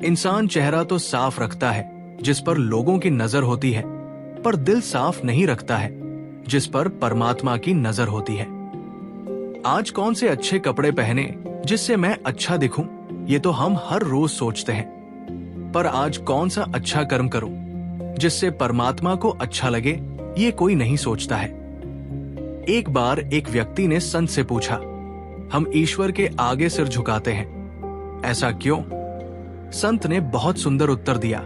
इंसान चेहरा तो साफ रखता है जिस पर लोगों की नजर होती है, पर दिल साफ नहीं रखता है जिस पर परमात्मा की नजर होती है। आज कौन से अच्छे कपड़े पहने जिससे मैं अच्छा दिखूं, ये तो हम हर रोज सोचते हैं, पर आज कौन सा अच्छा कर्म करूं जिससे परमात्मा को अच्छा लगे, ये कोई नहीं सोचता है। एक बार एक व्यक्ति ने संत से पूछा, हम ईश्वर के आगे सिर झुकाते हैं, ऐसा क्यों? संत ने बहुत सुंदर उत्तर दिया,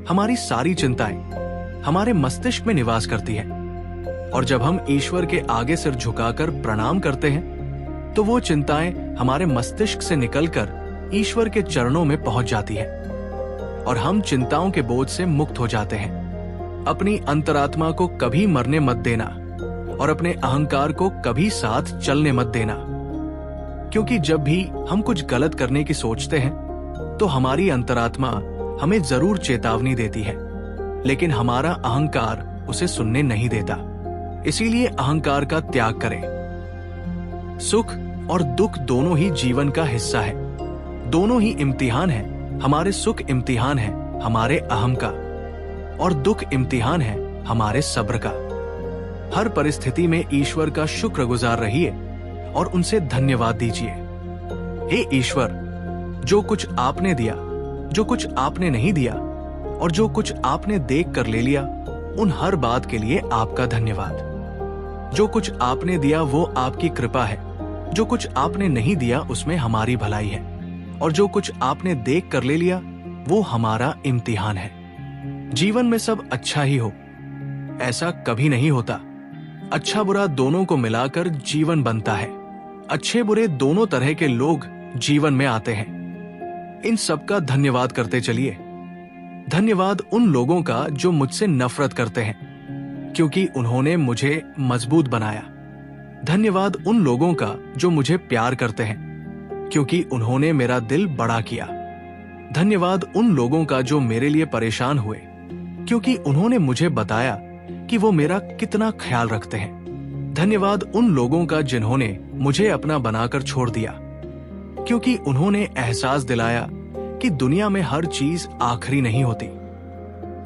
हमारी सारी चिंताएं हमारे मस्तिष्क में निवास करती है, और जब हम ईश्वर के आगे सिर झुकाकर प्रणाम करते हैं तो वो चिंताएं हमारे मस्तिष्क से निकलकर ईश्वर के चरणों में पहुंच जाती है और हम चिंताओं के बोझ से मुक्त हो जाते हैं। अपनी अंतरात्मा को कभी मरने मत देना और अपने अहंकार को कभी साथ चलने मत देना, क्योंकि जब भी हम कुछ गलत करने की सोचते हैं तो हमारी अंतरात्मा हमें जरूर चेतावनी देती है, लेकिन हमारा अहंकार उसे सुनने नहीं देता। इसीलिए अहंकार का त्याग करें। सुख और दुख दोनों ही जीवन का हिस्सा है, दोनों ही इम्तिहान है। हमारे सुख इम्तिहान है हमारे अहम का, और दुख इम्तिहान है हमारे सब्र का। हर परिस्थिति में ईश्वर का शुक्रगुजार रहिए और उनसे धन्यवाद दीजिए। हे ईश्वर, जो कुछ आपने दिया, जो कुछ आपने नहीं दिया और जो कुछ आपने देख कर ले लिया, उन हर बात के लिए आपका धन्यवाद। जो कुछ आपने दिया वो आपकी कृपा है, जो कुछ आपने नहीं दिया उसमें हमारी भलाई है, और जो कुछ आपने देख कर ले लिया वो हमारा इम्तिहान है। जीवन में सब अच्छा ही हो, ऐसा कभी नहीं होता। अच्छा बुरा दोनों को मिलाकर जीवन बनता है। अच्छे बुरे दोनों तरह के लोग जीवन में आते हैं। इन सबका धन्यवाद करते चलिए। धन्यवाद उन लोगों का जो मुझसे नफरत करते हैं, क्योंकि उन्होंने मुझे मजबूत बनाया। धन्यवाद उन लोगों का जो मुझे प्यार करते हैं, क्योंकि उन्होंने मेरा दिल बड़ा किया। धन्यवाद उन लोगों का जो मेरे लिए परेशान हुए, क्योंकि उन्होंने मुझे बताया कि वो मेरा कितना ख्याल रखते हैं। धन्यवाद उन लोगों का जिन्होंने मुझे अपना बनाकर छोड़ दिया, क्योंकि उन्होंने एहसास दिलाया कि दुनिया में हर चीज आखिरी नहीं होती।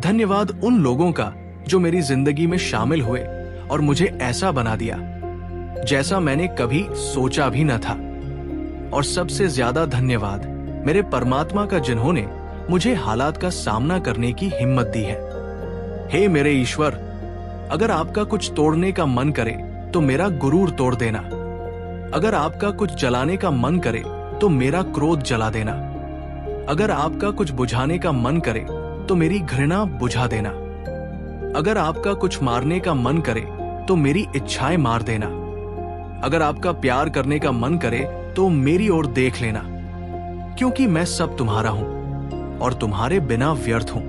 धन्यवाद उन लोगों का जो मेरी जिंदगी में शामिल हुए और मुझे ऐसा बना दिया जैसा मैंने कभी सोचा भी न था। और सबसे ज्यादा धन्यवाद मेरे परमात्मा का, जिन्होंने मुझे हालात का सामना करने की हिम्मत दी है। हे मेरे ईश्वर, अगर आपका कुछ तोड़ने का मन करे तो मेरा गुरूर तोड़ देना। अगर आपका कुछ जलाने का मन करे तो मेरा क्रोध जला देना। अगर आपका कुछ बुझाने का मन करे तो मेरी घृणा बुझा देना। अगर आपका कुछ मारने का मन करे तो मेरी इच्छाएं मार देना। अगर आपका प्यार करने का मन करे तो मेरी ओर देख लेना, क्योंकि मैं सब तुम्हारा हूं और तुम्हारे बिना व्यर्थ हूं।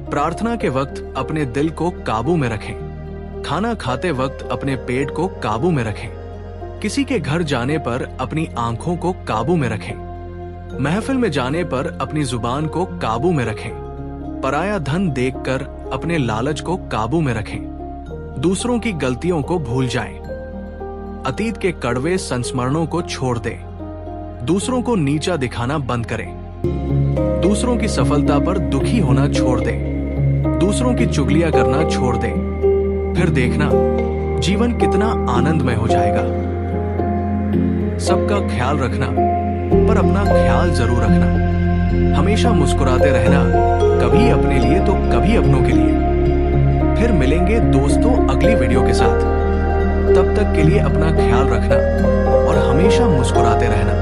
प्रार्थना के वक्त अपने दिल को काबू में रखें। खाना खाते वक्त अपने पेट को काबू में रखें। किसी के घर जाने पर अपनी आंखों को काबू में रखें। महफिल में जाने पर अपनी जुबान को काबू में रखें। पराया धन देखकर अपने लालच को काबू में रखें। दूसरों की गलतियों को भूल जाएं। अतीत के कड़वे संस्मरणों को छोड़ दें। दूसरों को नीचा दिखाना बंद करें। दूसरों की सफलता पर दुखी होना छोड़ दें। दूसरों की चुगलियां करना छोड़ दें। फिर देखना जीवन कितना आनंदमय हो जाएगा। सबका ख्याल रखना, पर अपना ख्याल जरूर रखना। हमेशा मुस्कुराते रहना, कभी अपने लिए तो कभी अपनों के लिए। फिर मिलेंगे दोस्तों अगली वीडियो के साथ। तब तक के लिए अपना ख्याल रखना और हमेशा मुस्कुराते रहना।